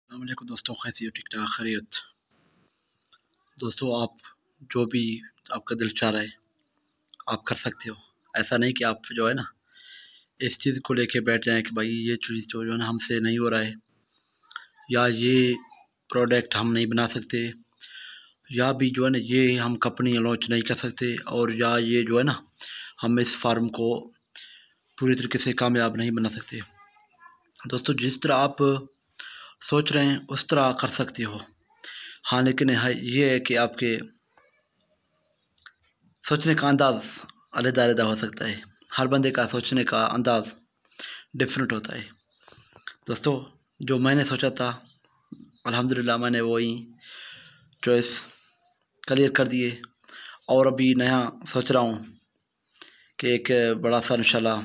अस्सलाम वालेकुम दोस्तों, कैसी हो? ठीक ठाक खैरियत। दोस्तों, आप जो भी आपका दिल चाह रहा है आप कर सकते हो। ऐसा नहीं कि आप जो है ना इस चीज़ को लेके बैठ जाएं कि भाई ये चीज़ जो है ना हमसे नहीं हो रहा है, या ये प्रोडक्ट हम नहीं बना सकते, या भी जो है ना ये हम कंपनी लॉन्च नहीं कर सकते, और या ये जो है ना हम इस फार्म को पूरी तरीके से कामयाब नहीं बना सकते। दोस्तों, जिस तरह आप सोच रहे हैं उस तरह कर सकते हो। हाँ, लेकिन ये है कि आपके सोचने का अंदाज़ अलग-अलग हो सकता है। हर बंदे का सोचने का अंदाज़ डिफरेंट होता है। दोस्तों, जो मैंने सोचा था अल्हम्दुलिल्लाह मैंने वही चॉइस क्लियर कर दिए, और अभी नया सोच रहा हूँ कि एक बड़ा सा इंशाल्लाह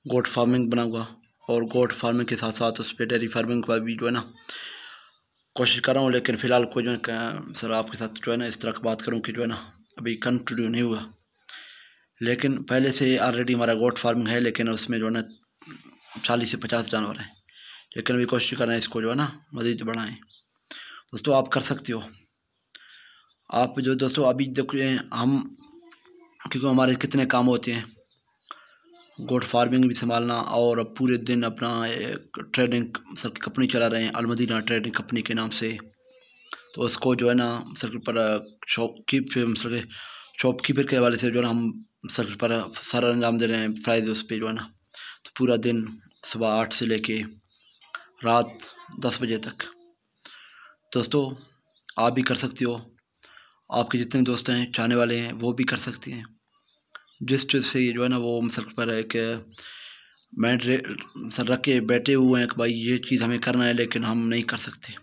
गोट फार्मिंग बनाऊँगा, और गोट फार्मिंग के साथ-साथ उस पे डेयरी फार्मिंग का भी जो है ना कोशिश कर रहा हूँ। लेकिन फ़िलहाल कोई जो है सर आपके साथ जो है ना इस तरह की बात करूँ कि जो है ना अभी कंटिन्यू नहीं हुआ। लेकिन पहले से ऑलरेडी हमारा गोट फार्मिंग है, लेकिन उसमें जो है ना 40 से 50 जानवर हैं। लेकिन अभी कोशिश कर रहे हैं इसको जो है ना मज़ीद बढ़ाएं। दोस्तों, आप कर सकते हो। आप जो दोस्तों अभी देखिए हम, क्योंकि हमारे कितने काम होते हैं, गोट फार्मिंग भी संभालना और पूरे दिन अपना एक ट्रेडिंग सर की कंपनी चला रहे हैं, अलमदीना ट्रेडिंग कंपनी के नाम से। तो उसको जो है ना सर पर शॉपकीपर के हवाले से जो है ना हम सर पर सारा अंजाम दे रहे हैं, प्राइस उस पर जो है ना। तो पूरा दिन सुबह 8 से लेके रात 10 बजे तक। दोस्तों, आप भी कर सकते हो। आपके जितने दोस्त हैं चाहने वाले हैं वो भी कर सकते हैं। जिस चीज़ से जो है ना वो सर पर एक माइंड सर रख के बैठे हुए हैं कि भाई ये चीज़ हमें करना है लेकिन हम नहीं कर सकते।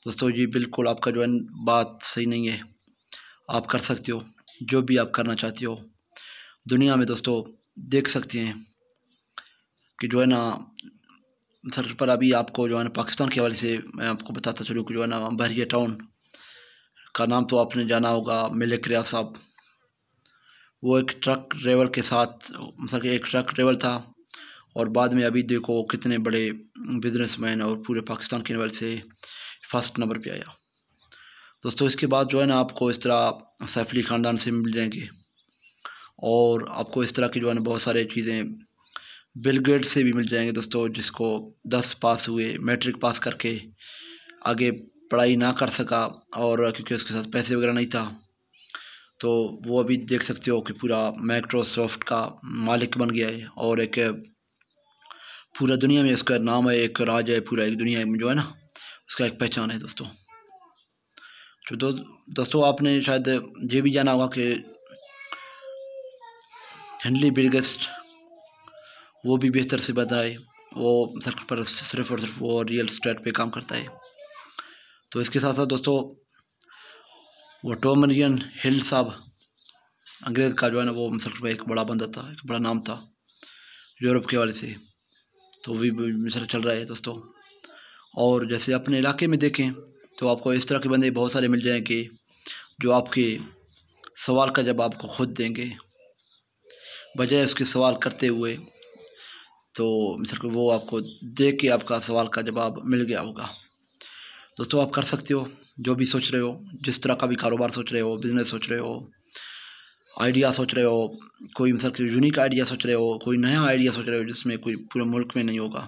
दोस्तों, ये बिल्कुल आपका जो है बात सही नहीं है। आप कर सकते हो जो भी आप करना चाहते हो दुनिया में। दोस्तों, देख सकते हैं कि जो है ना सर पर अभी आपको जो है ना पाकिस्तान के हवाले से मैं आपको बताता चलूँ कि जो है ना बहरिया टाउन का नाम तो आपने जाना होगा, मलिक रियाज साहब। वो एक ट्रक ड्राइवर के साथ मतलब कि एक ट्रक ड्राइवर था, और बाद में अभी देखो कितने बड़े बिजनेसमैन और पूरे पाकिस्तान के लेवल से फर्स्ट नंबर पे आया। दोस्तों, इसके बाद जो है ना आपको इस तरह सैफ अली ख़ानदान से मिल जाएंगे, और आपको इस तरह की जो है ना बहुत सारी चीज़ें बिल गेट्स से भी मिल जाएंगे। दोस्तों, जिसको 10 पास हुए, मैट्रिक पास करके आगे पढ़ाई ना कर सका, और क्योंकि उसके साथ पैसे वगैरह नहीं था, तो वो अभी देख सकते हो कि पूरा माइक्रोसॉफ्ट का मालिक बन गया है, और एक पूरा दुनिया में उसका नाम है, एक राज है, पूरा एक दुनिया में जो है ना उसका एक पहचान है। दोस्तों, तो दोस्तों आपने शायद ये भी जाना होगा कि हेनली बिलगेस्ट वो भी बेहतर से बताए, वो सर पर सिर्फ और सिर्फ वो रियल स्टेट पे काम करता है। तो इसके साथ साथ दोस्तों वो टॉमरियन हिल साहब अंग्रेज़ का जो है ना वो सर एक बड़ा बंदा था, एक बड़ा नाम था यूरोप के वाले से। तो भी मिसल चल रहा है दोस्तों। और जैसे अपने इलाके में देखें तो आपको इस तरह के बंदे बहुत सारे मिल जाएंगे जो आपके सवाल का जवाब आपको खुद देंगे, बजाय उसके सवाल करते हुए। तो मिसल को वो आपको देख के आपका सवाल का जवाब मिल गया होगा। दोस्तों, आप कर सकते हो जो भी सोच रहे हो, जिस तरह का भी कारोबार सोच रहे हो, बिज़नेस सोच रहे हो, आइडिया सोच रहे हो, कोई मतलब कि यूनिक आइडिया सोच रहे हो, कोई नया आइडिया सोच रहे हो जिसमें कोई पूरे मुल्क में नहीं होगा।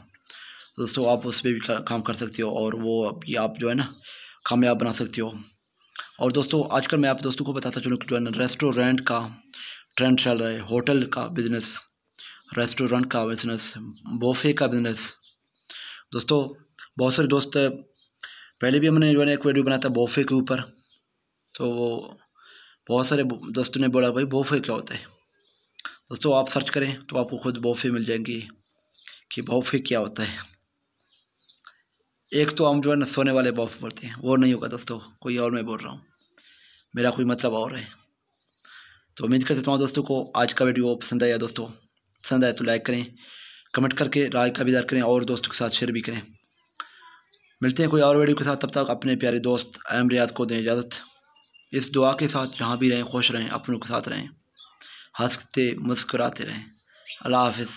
दोस्तों, आप उस पर भी काम कर सकते हो, और वो अभी आप जो है ना कामयाब बना सकते हो। और दोस्तों, आजकल मैं आप दोस्तों को बताता चलूँ कि जो है ना रेस्टोरेंट का ट्रेंड चल रहा है, होटल का बिज़नेस, रेस्टोरेंट का बिज़नेस, बुफे का बिज़नेस। दोस्तों, बहुत सारे दोस्त पहले भी हमने जो है ना एक वीडियो बनाया था बुफे के ऊपर, तो वो बहुत सारे दोस्तों ने बोला भाई बुफे क्या होता है। दोस्तों, आप सर्च करें तो आपको खुद बुफे मिल जाएंगी कि बुफे क्या होता है। एक तो हम जो है ना सोने वाले बुफे बोलते हैं, वो नहीं होगा दोस्तों, कोई और मैं बोल रहा हूँ, मेरा कोई मतलब और है। तो उम्मीद करता हूँ दोस्तों को आज का वीडियो पसंद आया। दोस्तों, पसंद आया तो लाइक करें, कमेंट करके राय का भी इज़हार करें, और दोस्तों के साथ शेयर भी करें। मिलते हैं कोई और वीडियो के साथ, तब तक अपने प्यारे दोस्त अहम रियाज को दें इजाज़त। इस दुआ के साथ जहाँ भी रहें खुश रहें, अपनों के साथ रहें, हंसते मुस्कुराते रहें। अल्लाह हाफ़िज़।